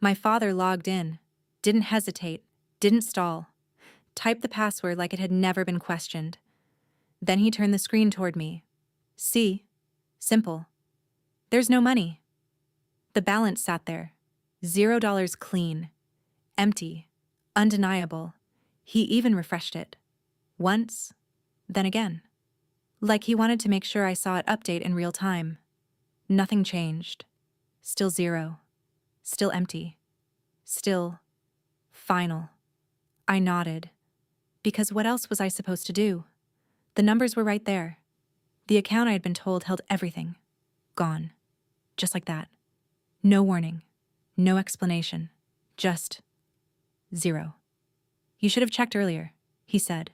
My father logged in, didn't hesitate, didn't stall, typed the password like it had never been questioned. Then he turned the screen toward me. See? Simple. There's no money. The balance sat there. $0 clean. Empty. Undeniable. He even refreshed it. Once, then again. Like he wanted to make sure I saw it update in real time. Nothing changed. Still zero. Still empty. Still final. I nodded. Because what else was I supposed to do? The numbers were right there. The account I had been told held everything. Gone. Just like that. No warning. No explanation. Just zero. You should have checked earlier, he said.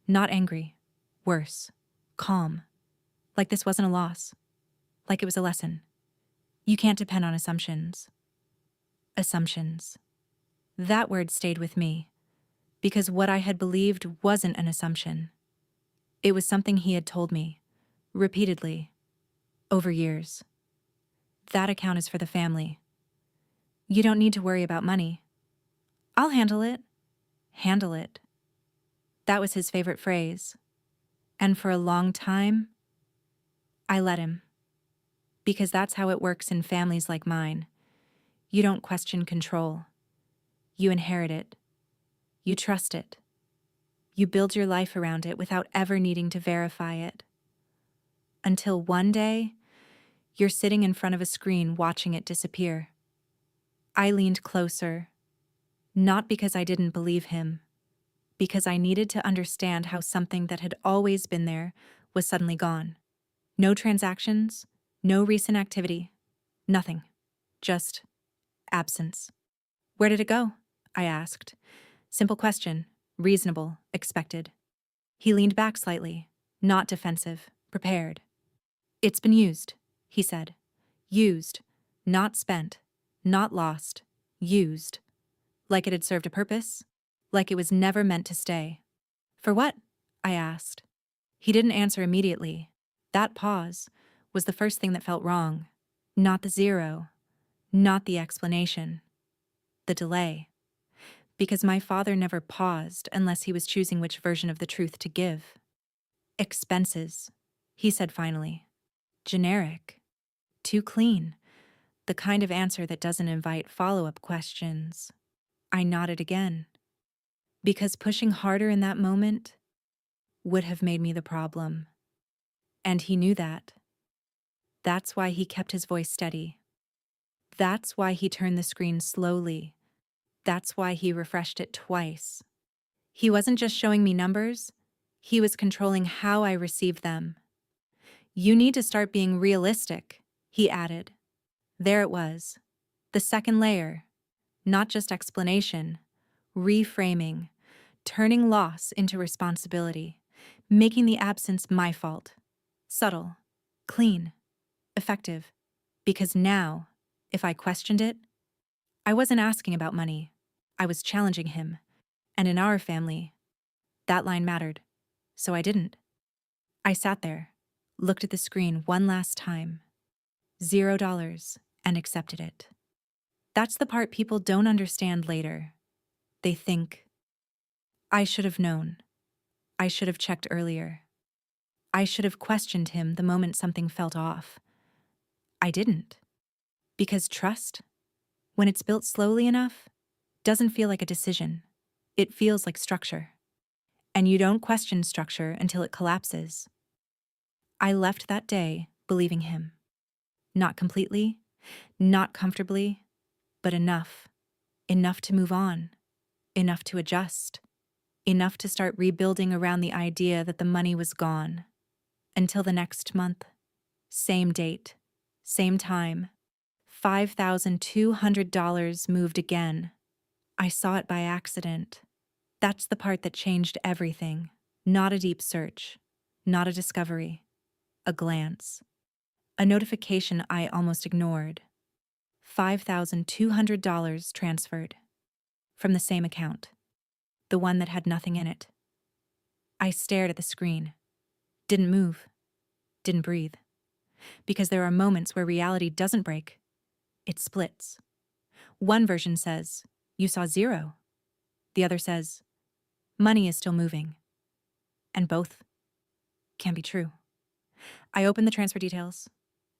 Not angry. Worse. Calm. Like this wasn't a loss. Like it was a lesson. You can't depend on assumptions. Assumptions. That word stayed with me, because what I had believed wasn't an assumption. It was something he had told me, repeatedly, over years. That account is for the family. You don't need to worry about money. I'll handle it. Handle it. That was his favorite phrase. And for a long time, I let him. Because that's how it works in families like mine. You don't question control. You inherit it. You trust it. You build your life around it without ever needing to verify it. Until one day, you're sitting in front of a screen watching it disappear. I leaned closer, not because I didn't believe him, because I needed to understand how something that had always been there was suddenly gone. No transactions, no recent activity, nothing. Just absence. Where did it go? I asked. Simple question, reasonable, expected. He leaned back slightly, not defensive, prepared. It's been used, he said. Used, not spent, not lost, used. Like it had served a purpose, like it was never meant to stay. For what? I asked. He didn't answer immediately. That pause was the first thing that felt wrong. Not the zero, not the explanation. The delay. Because my father never paused unless he was choosing which version of the truth to give. Expenses, he said finally. Generic. Too clean. The kind of answer that doesn't invite follow-up questions. I nodded again. Because pushing harder in that moment would have made me the problem. And he knew that. That's why he kept his voice steady. That's why he turned the screen slowly. That's why he refreshed it twice. He wasn't just showing me numbers, he was controlling how I received them. You need to start being realistic, he added. There it was. The second layer. Not just explanation. Reframing. Turning loss into responsibility. Making the absence my fault. Subtle. Clean. Effective. Because now, if I questioned it, I wasn't asking about money. I was challenging him. And in our family, that line mattered. So I didn't. I sat there, looked at the screen one last time. $0, and accepted it. That's the part people don't understand later. They think, I should have known. I should have checked earlier. I should have questioned him the moment something felt off. I didn't. Because trust, when it's built slowly enough, doesn't feel like a decision. It feels like structure. And you don't question structure until it collapses. I left that day believing him. Not completely, not comfortably, but enough. Enough to move on. Enough to adjust. Enough to start rebuilding around the idea that the money was gone. Until the next month. Same date. Same time. $5,200 moved again. I saw it by accident. That's the part that changed everything. Not a deep search. Not a discovery. A glance. A notification I almost ignored. $5,200 transferred. From the same account. The one that had nothing in it. I stared at the screen. Didn't move. Didn't breathe. Because there are moments where reality doesn't break. It splits. One version says, "You saw zero." The other says, "Money is still moving." And both can be true. I opened the transfer details,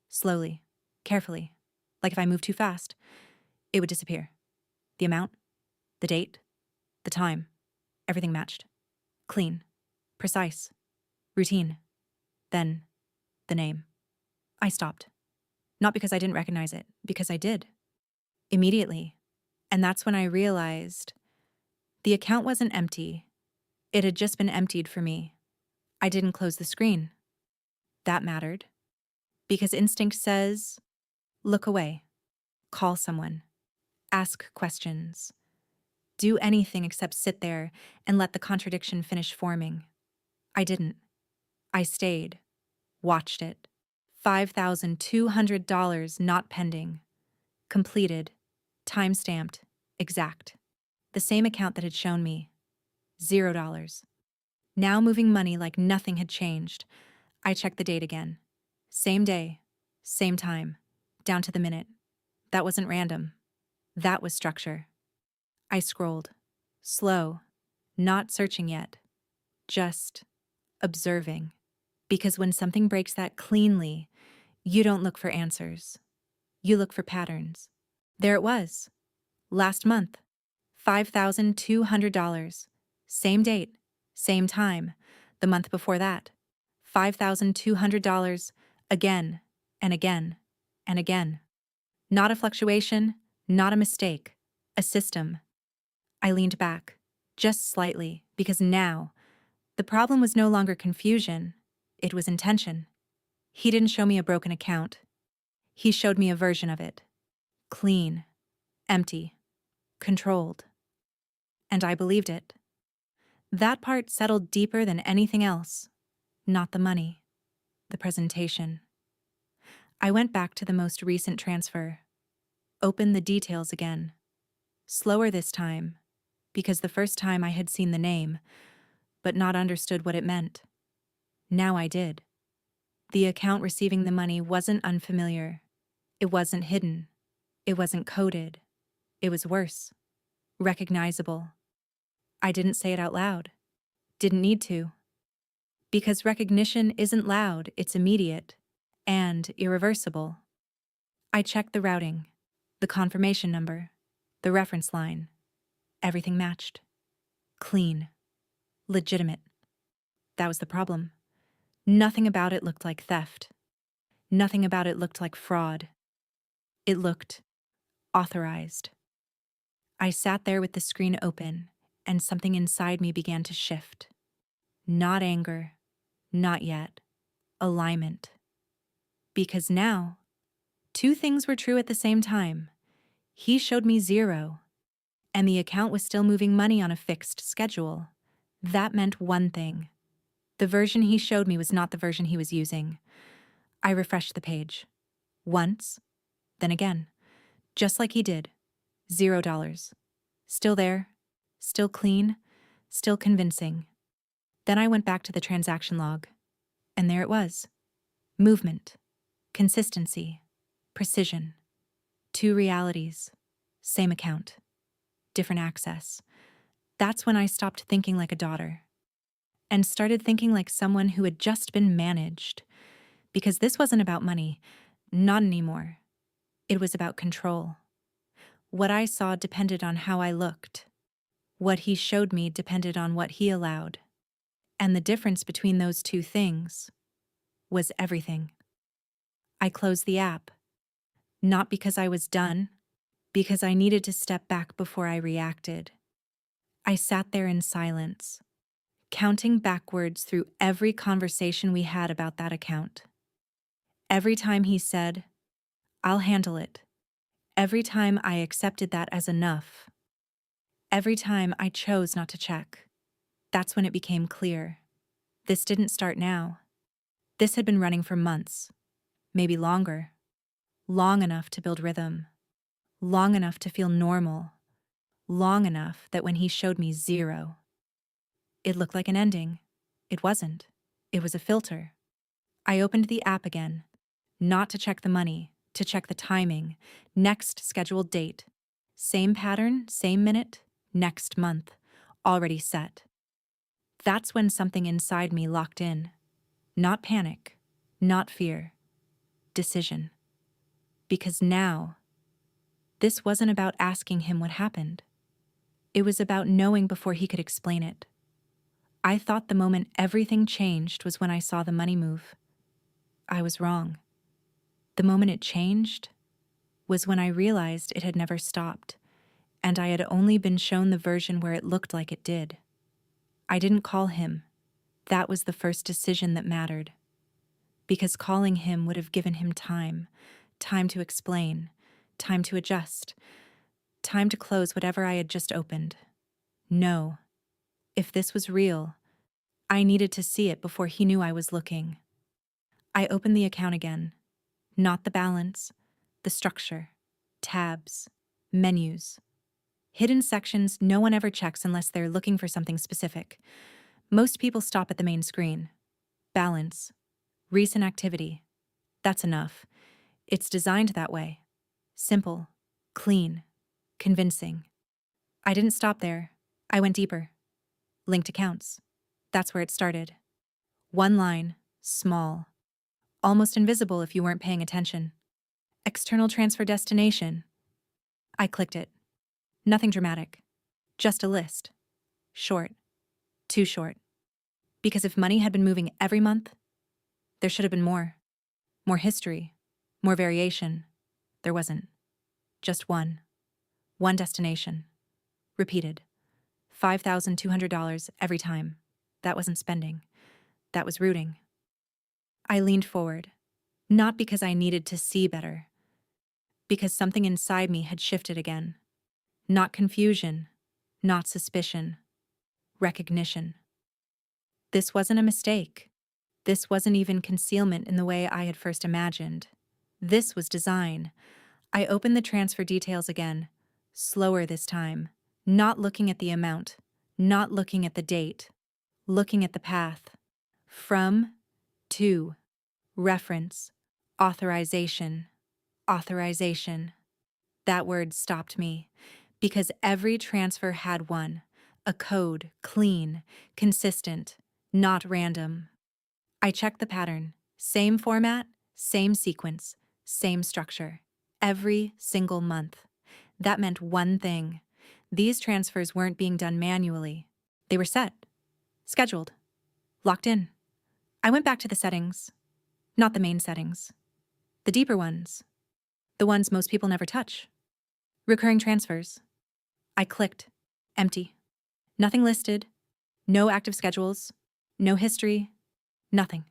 slowly, carefully, like if I moved too fast, it would disappear. The amount, the date, the time, everything matched. Clean, precise, routine. Then, the name. I stopped. Not because I didn't recognize it, because I did. Immediately. And that's when I realized the account wasn't empty. It had just been emptied for me. I didn't close the screen. That mattered. Because instinct says, look away, call someone, ask questions, do anything except sit there and let the contradiction finish forming. I didn't. I stayed, watched it. $5,200 not pending. Completed, time-stamped, exact. The same account that had shown me. $0. Now moving money like nothing had changed. I checked the date again. Same day, same time, down to the minute. That wasn't random. That was structure. I scrolled. Slow. Not searching yet. Just observing. Because when something breaks that cleanly, you don't look for answers. You look for patterns. There it was. Last month. $5,200. Same date. Same time. The month before that. $5,200. Again and again and again. Not a fluctuation, not a mistake. A system. I leaned back, just slightly, because now, the problem was no longer confusion, it was intention. He didn't show me a broken account. He showed me a version of it. Clean, empty, controlled. And I believed it. That part settled deeper than anything else. Not the money, the presentation. I went back to the most recent transfer. Opened the details again. Slower this time, because the first time I had seen the name, but not understood what it meant. Now I did. The account receiving the money wasn't unfamiliar. It wasn't hidden. It wasn't coded. It was worse. Recognizable. I didn't say it out loud. Didn't need to. Because recognition isn't loud, it's immediate and irreversible. I checked the routing, the confirmation number, the reference line. Everything matched. Clean. Legitimate. That was the problem. Nothing about it looked like theft. Nothing about it looked like fraud. It looked authorized. I sat there with the screen open, and something inside me began to shift. Not anger. Not yet. Alignment. Because now, two things were true at the same time. He showed me $0, and the account was still moving money on a fixed schedule. That meant one thing. The version he showed me was not the version he was using. I refreshed the page. Once, then again. Just like he did. $0. Still there. Still clean. Still convincing. Then I went back to the transaction log. And there it was. Movement. Consistency. Precision. Two realities. Same account. Different access. That's when I stopped thinking like a daughter. And started thinking like someone who had just been managed. Because this wasn't about money. Not anymore. It was about control. What I saw depended on how I looked. What he showed me depended on what he allowed. And the difference between those two things was everything. I closed the app. Not because I was done, because I needed to step back before I reacted. I sat there in silence, counting backwards through every conversation we had about that account. Every time he said, "I'll handle it." Every time I accepted that as enough. Every time I chose not to check. That's when it became clear. This didn't start now. This had been running for months, maybe longer. Long enough to build rhythm. Long enough to feel normal. Long enough that when he showed me $0, it looked like an ending. It wasn't. It was a filter. I opened the app again, not to check the money, to check the timing, next scheduled date, Same pattern, same minute, next month, already set. That's when something inside me locked in. Not panic, not fear, decision. Because now, this wasn't about asking him what happened. It was about knowing before he could explain it. I thought the moment everything changed was when I saw the money move. I was wrong. The moment it changed was when I realized it had never stopped, and I had only been shown the version where it looked like it did. I didn't call him. That was the first decision that mattered. Because calling him would have given him time to explain, time to adjust, time to close whatever I had just opened. No, if this was real, I needed to see it before he knew I was looking. I opened the account again. Not the balance, the structure, tabs, menus. Hidden sections no one ever checks unless they're looking for something specific. Most people stop at the main screen. Balance, recent activity. That's enough. It's designed that way. Simple, clean, convincing. I didn't stop there. I went deeper. Linked accounts. That's where it started. One line, small, almost invisible if you weren't paying attention. External transfer destination. I clicked it. Nothing dramatic. Just a list. Short. Too short. Because if money had been moving every month, there should have been more. More history. More variation. There wasn't. Just one. One destination. Repeated. $5,200 every time. That wasn't spending. That was rooting. I leaned forward. Not because I needed to see better. Because something inside me had shifted again. Not confusion. Not suspicion. Recognition. This wasn't a mistake. This wasn't even concealment in the way I had first imagined. This was design. I opened the transfer details again, slower this time, not looking at the amount, not looking at the date, looking at the path. From, to, reference, authorization, authorization. That word stopped me, because every transfer had one, a code, clean, consistent, not random. I checked the pattern, same format, same sequence, same structure, every single month. That meant one thing. These transfers weren't being done manually. They were set, scheduled, locked in. I went back to the settings, not the main settings, the deeper ones, the ones most people never touch. Recurring transfers. I clicked, empty. Nothing listed, no active schedules, no history, nothing.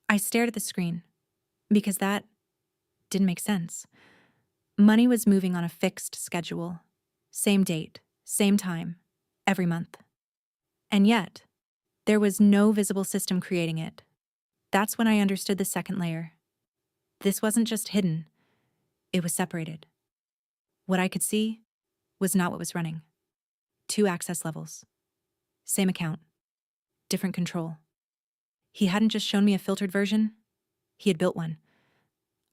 I stared at the screen, because that didn't make sense. Money was moving on a fixed schedule, same date, same time, every month. And yet, there was no visible system creating it. That's when I understood the second layer. This wasn't just hidden, it was separated. What I could see was not what was running. Two access levels. Same account. Different control. He hadn't just shown me a filtered version, he had built one.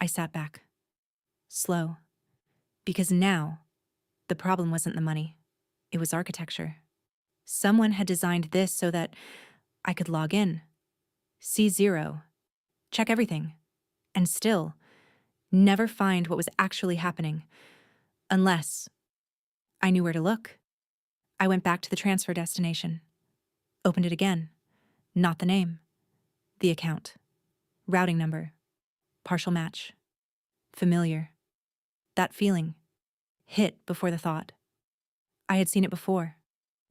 I sat back. Slow. Because now, the problem wasn't the money. It was architecture. Someone had designed this so that I could log in, see zero, check everything, and still never find what was actually happening. Unless I knew where to look. I went back to the transfer destination. Opened it again. Not the name. The account. Routing number. Partial match. Familiar. That feeling. Hit before the thought. I had seen it before.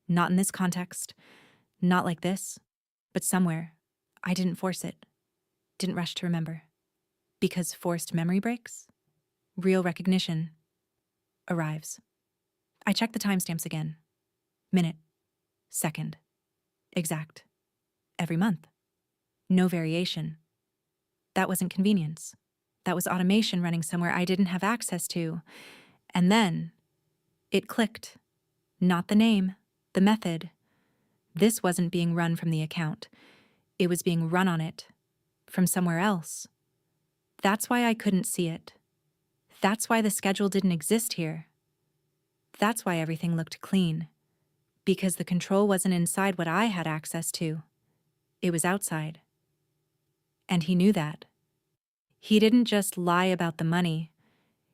Not in this context. Not like this. But somewhere. I didn't force it. Didn't rush to remember. Because forced memory breaks. Real recognition arrives. I checked the timestamps again. Minute. Second. Exact. Every month. No variation. That wasn't convenience. That was automation running somewhere I didn't have access to. And then, it clicked. Not the name, the method. This wasn't being run from the account. It was being run on it. From somewhere else. That's why I couldn't see it. That's why the schedule didn't exist here. That's why everything looked clean. Because the control wasn't inside what I had access to. It was outside. And he knew that. He didn't just lie about the money.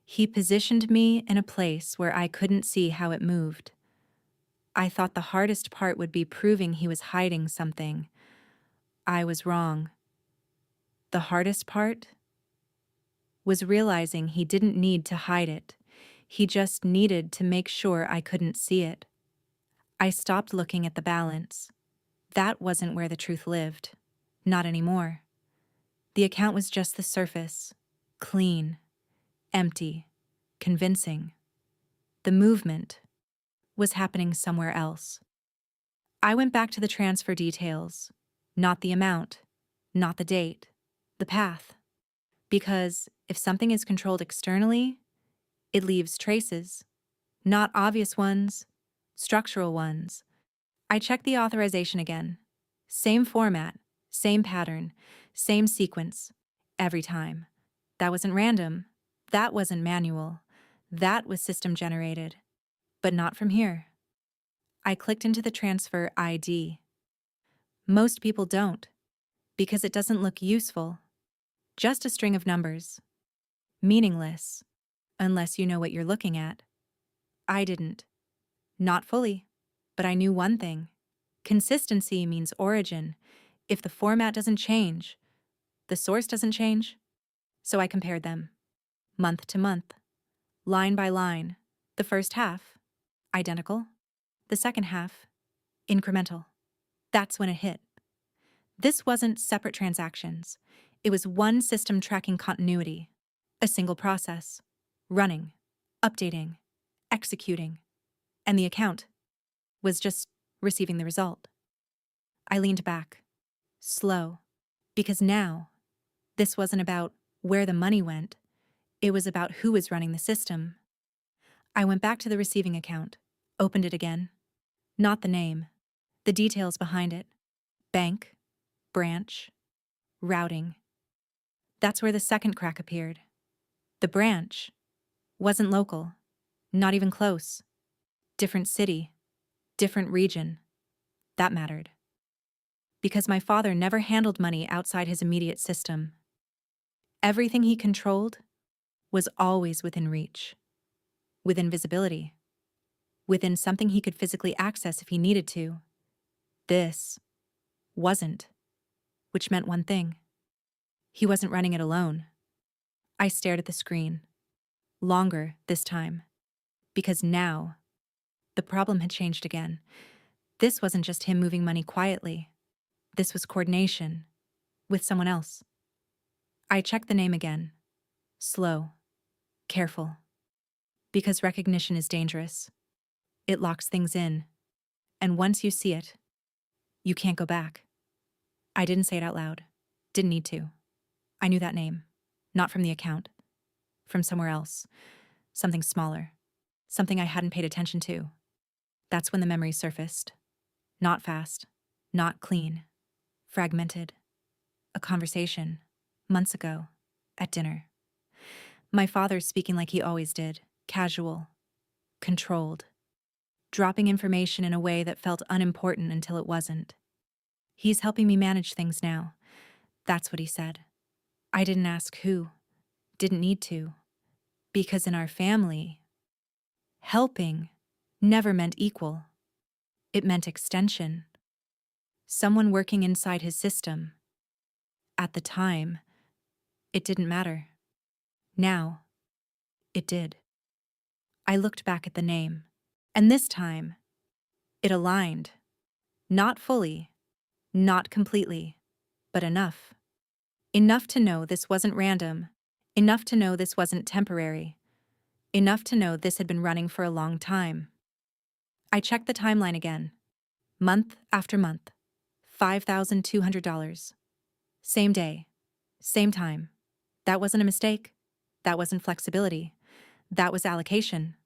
He positioned me in a place where I couldn't see how it moved. I thought the hardest part would be proving he was hiding something. I was wrong. The hardest part was realizing he didn't need to hide it. He just needed to make sure I couldn't see it. I stopped looking at the balance. That wasn't where the truth lived. Not anymore. The account was just the surface. Clean. Empty. Convincing. The movement was happening somewhere else. I went back to the transfer details. Not the amount. Not the date. The path. Because if something is controlled externally, it leaves traces. Not obvious ones. Structural ones. I checked the authorization again. Same format, same pattern, same sequence, every time. That wasn't random. That wasn't manual. That was system generated. But not from here. I clicked into the transfer ID. Most people don't, because it doesn't look useful. Just a string of numbers. Meaningless, unless you know what you're looking at. I didn't. Not fully. But I knew one thing. Consistency means origin. If the format doesn't change, the source doesn't change. So I compared them. Month to month. Line by line. The first half, identical. The second half, incremental. That's when it hit. This wasn't separate transactions. It was one system tracking continuity. A single process. Running. Updating. Executing. And the account was just receiving the result. I leaned back. Slow. Because now, this wasn't about where the money went. It was about who was running the system. I went back to the receiving account, opened it again. Not the name, the details behind it. Bank, branch, routing. That's where the second crack appeared. The branch wasn't local, not even close. Different city, different region. That mattered. Because my father never handled money outside his immediate system. Everything he controlled was always within reach, within visibility, within something he could physically access if he needed to. This wasn't, which meant one thing. He wasn't running it alone. I stared at the screen. Longer this time. Because now, the problem had changed again. This wasn't just him moving money quietly. This was coordination with someone else. I checked the name again. Slow. Careful. Because recognition is dangerous. It locks things in. And once you see it, you can't go back. I didn't say it out loud. Didn't need to. I knew that name. Not from the account. From somewhere else. Something smaller. Something I hadn't paid attention to. That's when the memory surfaced. Not fast. Not clean. Fragmented. A conversation. Months ago. At dinner. My father speaking like he always did. Casual. Controlled. Dropping information in a way that felt unimportant until it wasn't. He's helping me manage things now. That's what he said. I didn't ask who. Didn't need to. Because in our family, helping never meant equal. It meant extension. Someone working inside his system. At the time, it didn't matter. Now, it did. I looked back at the name, and this time, it aligned. Not fully, not completely, but enough. Enough to know this wasn't random. Enough to know this wasn't temporary. Enough to know this had been running for a long time. I checked the timeline again. Month after month. $5,200. Same day. Same time. That wasn't a mistake. That wasn't flexibility. That was allocation.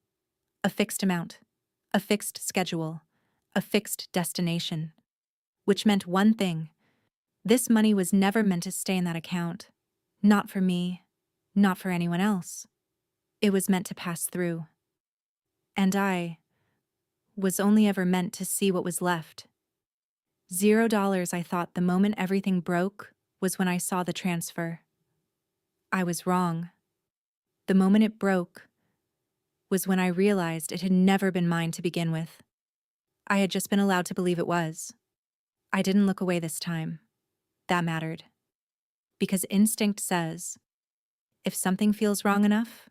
A fixed amount. A fixed schedule. A fixed destination. Which meant one thing. This money was never meant to stay in that account. Not for me. Not for anyone else. It was meant to pass through. And I was only ever meant to see what was left. $0, I thought the moment everything broke was when I saw the transfer. I was wrong. The moment it broke was when I realized it had never been mine to begin with. I had just been allowed to believe it was. I didn't look away this time. That mattered. Because instinct says, if something feels wrong enough,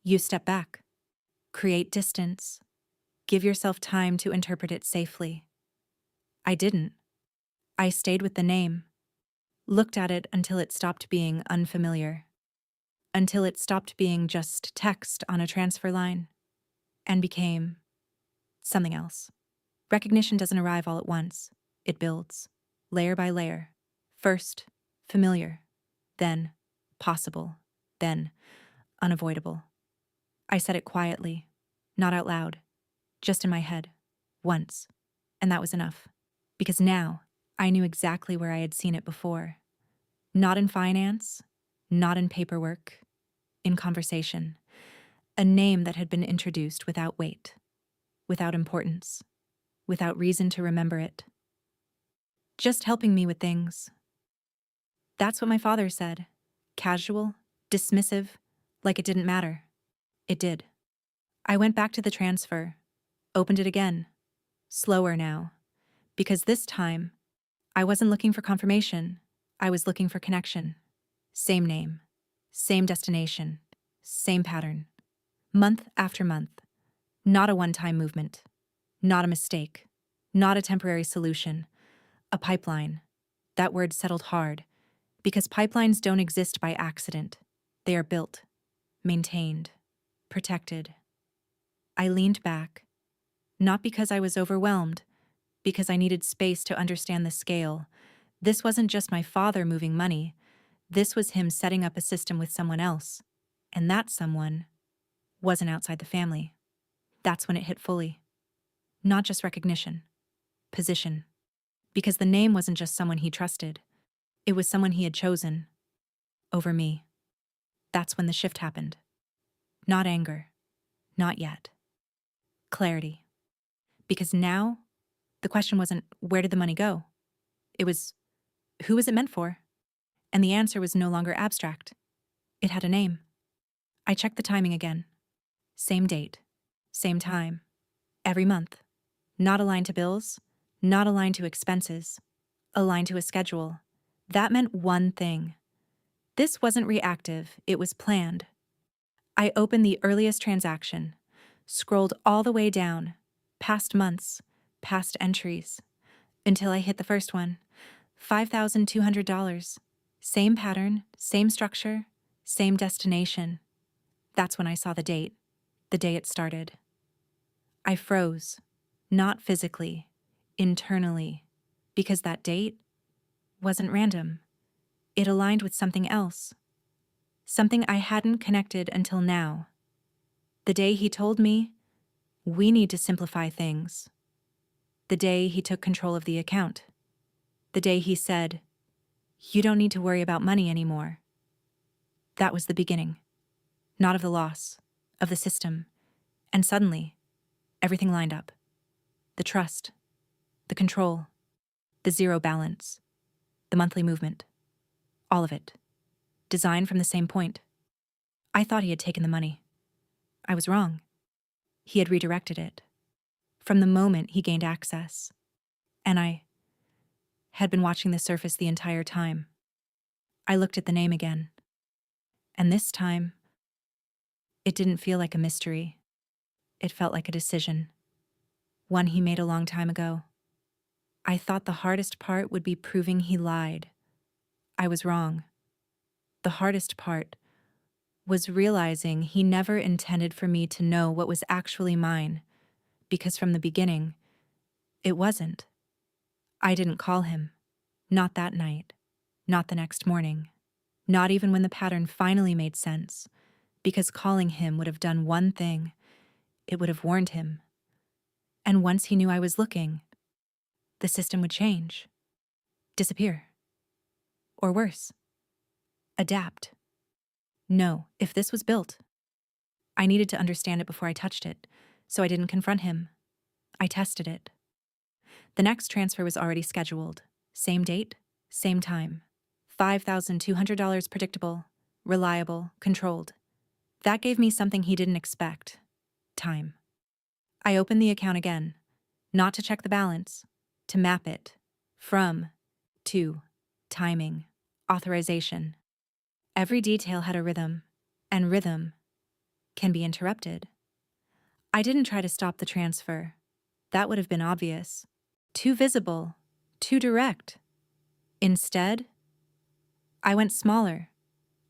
you step back, create distance, give yourself time to interpret it safely. I didn't. I stayed with the name, looked at it until it stopped being unfamiliar, until it stopped being just text on a transfer line, and became something else. Recognition doesn't arrive all at once. It builds, layer by layer. First, familiar, then possible, then unavoidable. I said it quietly, not out loud, just in my head, once, and that was enough. Because now, I knew exactly where I had seen it before. Not in finance, not in paperwork, in conversation. A name that had been introduced without weight, without importance, without reason to remember it. Just helping me with things. That's what my father said. Casual, dismissive, like it didn't matter. It did. I went back to the transfer, opened it again, slower now, because this time, I wasn't looking for confirmation. I was looking for connection. Same name, same destination, same pattern. Month after month. Not a one-time movement. Not a mistake. Not a temporary solution. A pipeline. That word settled hard, because pipelines don't exist by accident. They are built, maintained, protected. I leaned back, not because I was overwhelmed, because I needed space to understand the scale. This wasn't just my father moving money. This was him setting up a system with someone else. And that someone wasn't outside the family. That's when it hit fully. Not just recognition, position. Because the name wasn't just someone he trusted. It was someone he had chosen over me. That's when the shift happened. Not anger. Not yet. Clarity. Because now, the question wasn't, where did the money go? It was, who was it meant for? And the answer was no longer abstract. It had a name. I checked the timing again. Same date. Same time. Every month. Not aligned to bills. Not aligned to expenses. Aligned to a schedule. That meant one thing. This wasn't reactive, it was planned. I opened the earliest transaction, scrolled all the way down, past months, past entries, until I hit the first one, $5,200. Same pattern, same structure, same destination. That's when I saw the date, the day it started. I froze, not physically, internally, because that date wasn't random. It aligned with something else. Something I hadn't connected until now. The day he told me, we need to simplify things. The day he took control of the account. The day he said, you don't need to worry about money anymore. That was the beginning. Not of the loss, of the system. And suddenly, everything lined up. The trust, the control, the zero balance, the monthly movement. All of it. Designed from the same point. I thought he had taken the money. I was wrong. He had redirected it. From the moment he gained access. And I had been watching the surface the entire time. I looked at the name again. And this time, it didn't feel like a mystery. It felt like a decision. One he made a long time ago. I thought the hardest part would be proving he lied. I was wrong. The hardest part was realizing he never intended for me to know what was actually mine, because from the beginning, it wasn't. I didn't call him. Not that night. Not the next morning. Not even when the pattern finally made sense, because calling him would have done one thing. It would have warned him. And once he knew I was looking, the system would change. Disappear. Or worse. Adapt. No, if this was built, I needed to understand it before I touched it, so I didn't confront him. I tested it. The next transfer was already scheduled. Same date, same time. $5,200 predictable, reliable, controlled. That gave me something he didn't expect. Time. I opened the account again, not to check the balance, to map it. From, to, timing, authorization. Every detail had a rhythm, and rhythm can be interrupted. I didn't try to stop the transfer. That would have been obvious. Too visible, too direct. Instead, I went smaller.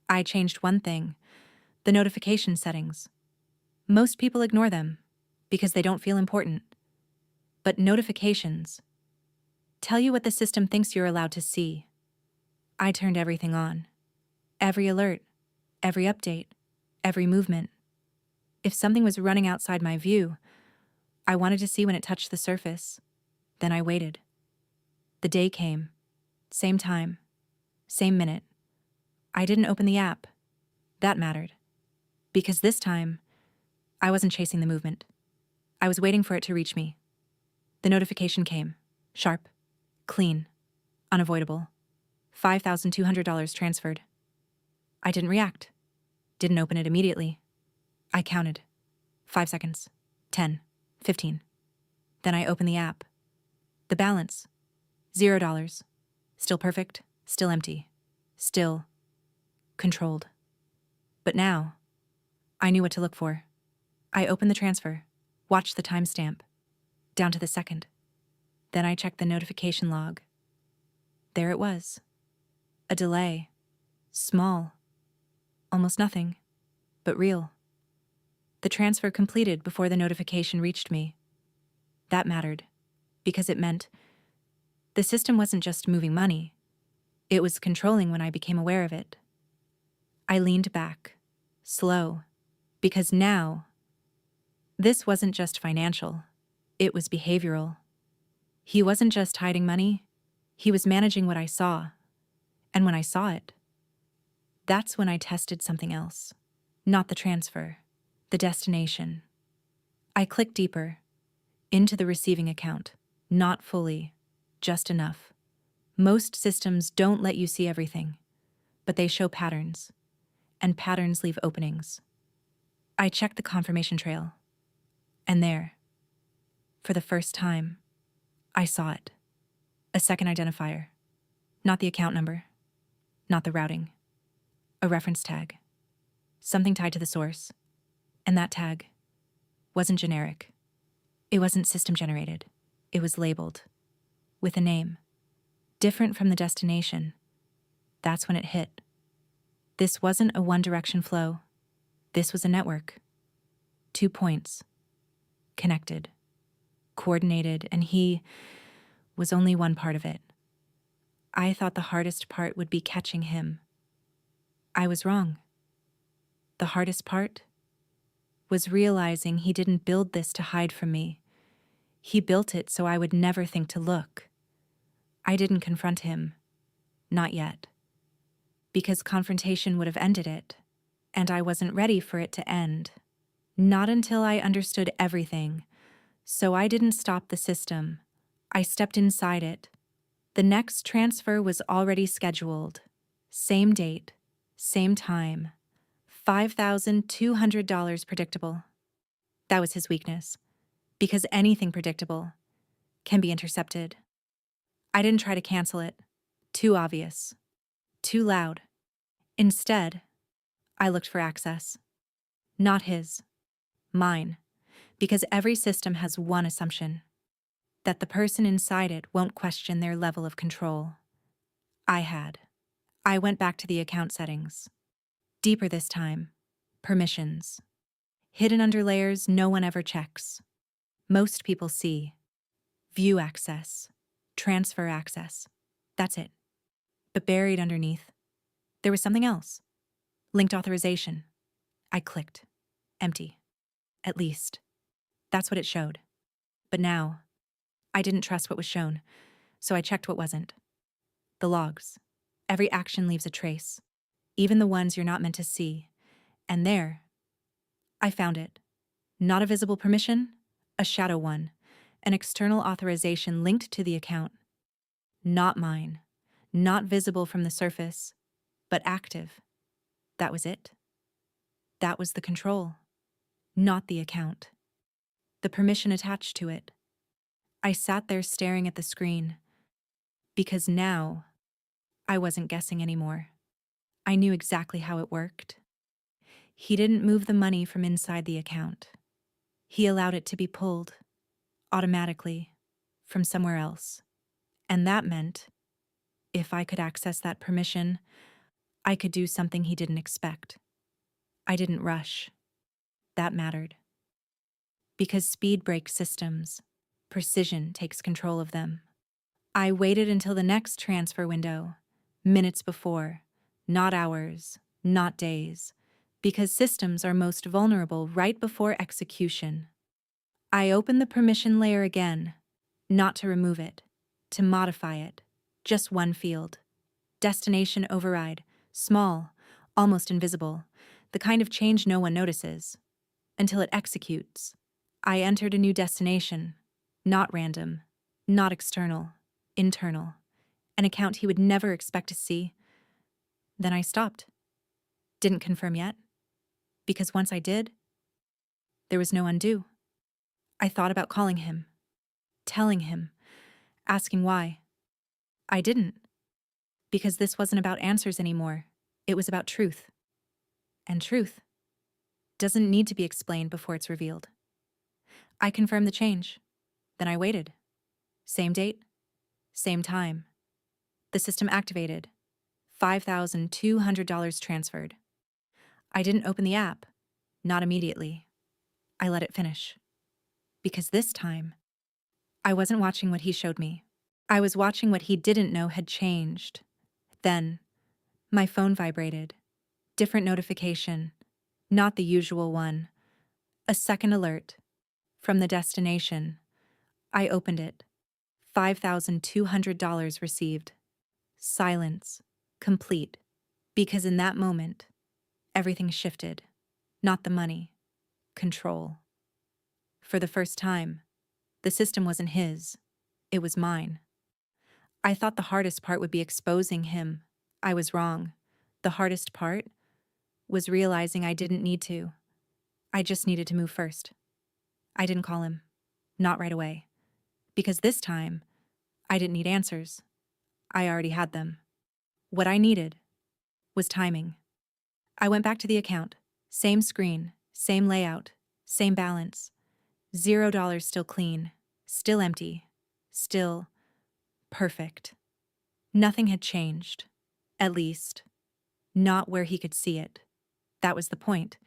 I changed one thing, the notification settings. Most people ignore them because they don't feel important. But notifications tell you what the system thinks you're allowed to see. I turned everything on. Every alert, every update, every movement. If something was running outside my view, I wanted to see when it touched the surface. Then I waited. The day came. Same time. Same minute. I didn't open the app. That mattered. Because this time, I wasn't chasing the movement. I was waiting for it to reach me. The notification came. Sharp. Clean. Unavoidable. $5,200 transferred. I didn't react. Didn't open it immediately. I counted. 5 seconds. 10. 15. Then I opened the app. The balance. $0. Still perfect. Still empty. Still controlled. But now, I knew what to look for. I opened the transfer, watched the timestamp, down to the second. Then I checked the notification log. There it was. A delay. Small. Almost nothing, but real. The transfer completed before the notification reached me. That mattered, because it meant the system wasn't just moving money. It was controlling when I became aware of it. I leaned back, slow, because now, this wasn't just financial. It was behavioral. He wasn't just hiding money. He was managing what I saw. And when I saw it, that's when I tested something else. Not the transfer, the destination. I clicked deeper, into the receiving account. Not fully, just enough. Most systems don't let you see everything, but they show patterns, and patterns leave openings. I checked the confirmation trail, and there, for the first time, I saw it. A second identifier. Not the account number, not the routing. A reference tag. Something tied to the source. And that tag wasn't generic. It wasn't system generated. It was labeled with a name. Different from the destination. That's when it hit. This wasn't a one-direction flow. This was a network. 2 points. Connected. Coordinated, and he was only one part of it. I thought the hardest part would be catching him. I was wrong. The hardest part was realizing he didn't build this to hide from me. He built it so I would never think to look. I didn't confront him. Not yet. Because confrontation would have ended it, and I wasn't ready for it to end. Not until I understood everything. So I didn't stop the system. I stepped inside it. The next transfer was already scheduled. Same date, same time. $5,200 predictable. That was his weakness, because anything predictable can be intercepted. I didn't try to cancel it. Too obvious. Too loud. Instead, I looked for access. Not his. Mine. Because every system has one assumption. That the person inside it won't question their level of control. I had. I went back to the account settings. Deeper this time. Permissions. Hidden under layers no one ever checks. Most people see. View access. Transfer access. That's it. But buried underneath, there was something else. Linked authorization. I clicked. Empty. At least. That's what it showed. But now, I didn't trust what was shown, so I checked what wasn't. The logs. Every action leaves a trace, even the ones you're not meant to see. And there, I found it. Not a visible permission, a shadow one, an external authorization linked to the account. Not mine, not visible from the surface, but active. That was it. That was the control, not the account. The permission attached to it. I sat there staring at the screen, because now I wasn't guessing anymore. I knew exactly how it worked. He didn't move the money from inside the account. He allowed it to be pulled, automatically, from somewhere else. And that meant, if I could access that permission, I could do something he didn't expect. I didn't rush. That mattered. Because speed breaks systems, precision takes control of them. I waited until the next transfer window, minutes before, not hours, not days, because systems are most vulnerable right before execution. I opened the permission layer again, not to remove it, to modify it, just one field. Destination override, small, almost invisible, the kind of change no one notices, until it executes. I entered a new destination, not random, not external, internal, an account he would never expect to see. Then I stopped. Didn't confirm yet, because once I did, there was no undo. I thought about calling him, telling him, asking why. I didn't, because this wasn't about answers anymore. It was about truth. And truth doesn't need to be explained before it's revealed. I confirmed the change. Then I waited. Same date, same time. The system activated. $5,200 transferred. I didn't open the app. Not immediately. I let it finish. Because this time, I wasn't watching what he showed me. I was watching what he didn't know had changed. Then, my phone vibrated. Different notification. Not the usual one. A second alert. From the destination. I opened it. $5,200 received. Silence. Complete. Because in that moment, everything shifted. Not the money. Control. For the first time, the system wasn't his. It was mine. I thought the hardest part would be exposing him. I was wrong. The hardest part was realizing I didn't need to. I just needed to move first. I didn't call him. Not right away. Because this time, I didn't need answers. I already had them. What I needed was timing. I went back to the account. Same screen, same layout, same balance. $0 still clean, still empty, still perfect. Nothing had changed. At least, not where he could see it. That was the point.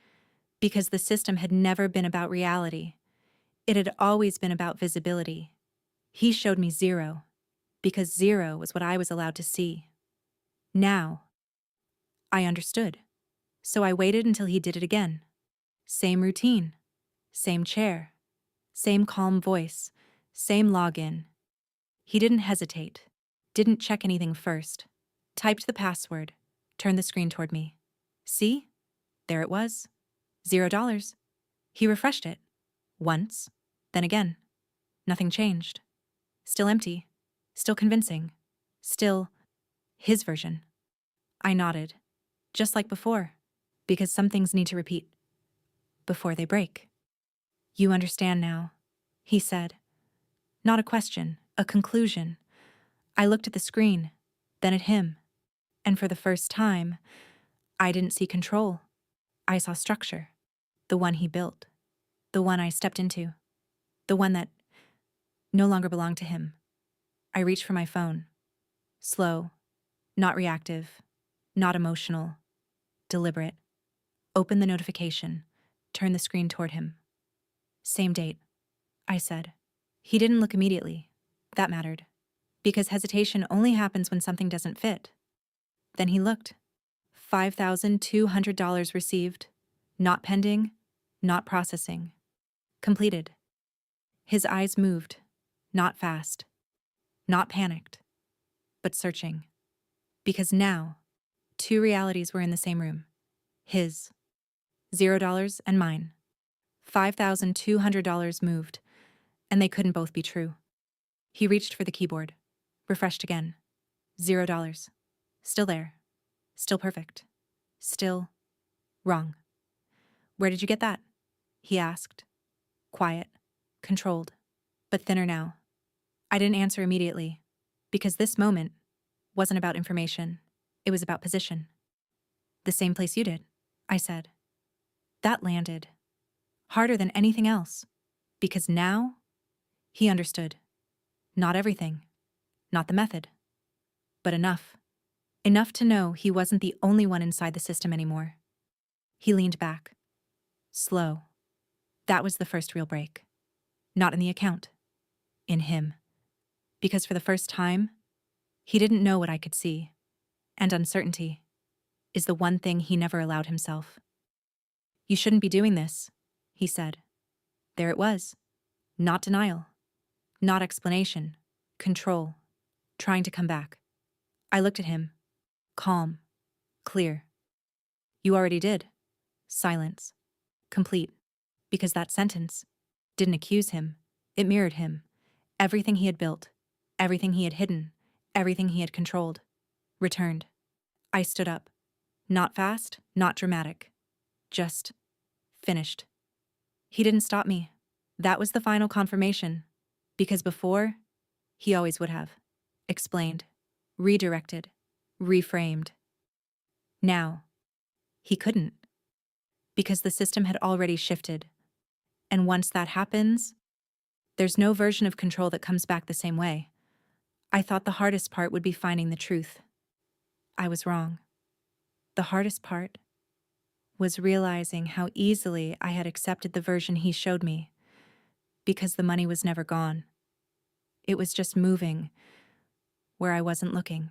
Because the system had never been about reality. It had always been about visibility. He showed me zero, because zero was what I was allowed to see. Now, I understood. So I waited until he did it again. Same routine, same chair, same calm voice, same login. He didn't hesitate, didn't check anything first, typed the password, turned the screen toward me. See? There it was. $0. He refreshed it. Once, then again. Nothing changed. Still empty. Still convincing. Still his version. I nodded. Just like before. Because some things need to repeat. Before they break. You understand now, he said. Not a question, a conclusion. I looked at the screen, then at him. And for the first time, I didn't see control. I saw structure. The one he built. The one I stepped into. The one that no longer belonged to him. I reached for my phone. Slow, not reactive, not emotional, deliberate. Opened the notification, turned the screen toward him. Same date, I said. He didn't look immediately. That mattered. Because hesitation only happens when something doesn't fit. Then he looked. $5,200 received. Not pending, not processing. Completed. His eyes moved. Not fast. Not panicked. But searching. Because now, two realities were in the same room. His. $0 and mine. $5,200 moved, and they couldn't both be true. He reached for the keyboard, refreshed again. $0. Still there. Still perfect. Still wrong. Where did you get that? He asked. Quiet, controlled, but thinner now. I didn't answer immediately, because this moment wasn't about information. It was about position. The same place you did, I said. That landed. Harder than anything else. Because now, he understood. Not everything. Not the method. But enough. Enough to know he wasn't the only one inside the system anymore. He leaned back. Slow. That was the first real break. Not in the account. In him. Because for the first time, he didn't know what I could see. And uncertainty is the one thing he never allowed himself. You shouldn't be doing this, he said. There it was. Not denial. Not explanation. Control. Trying to come back. I looked at him. Calm. Clear. You already did. Silence. Complete. Because that sentence didn't accuse him. It mirrored him. Everything he had built. Everything he had hidden. Everything he had controlled. Returned. I stood up. Not fast, not dramatic. Just finished. He didn't stop me. That was the final confirmation. Because before, he always would have. Explained. Redirected. Reframed. Now, he couldn't. Because the system had already shifted. And once that happens, there's no version of control that comes back the same way. I thought the hardest part would be finding the truth. I was wrong. The hardest part was realizing how easily I had accepted the version he showed me, because the money was never gone. It was just moving where I wasn't looking.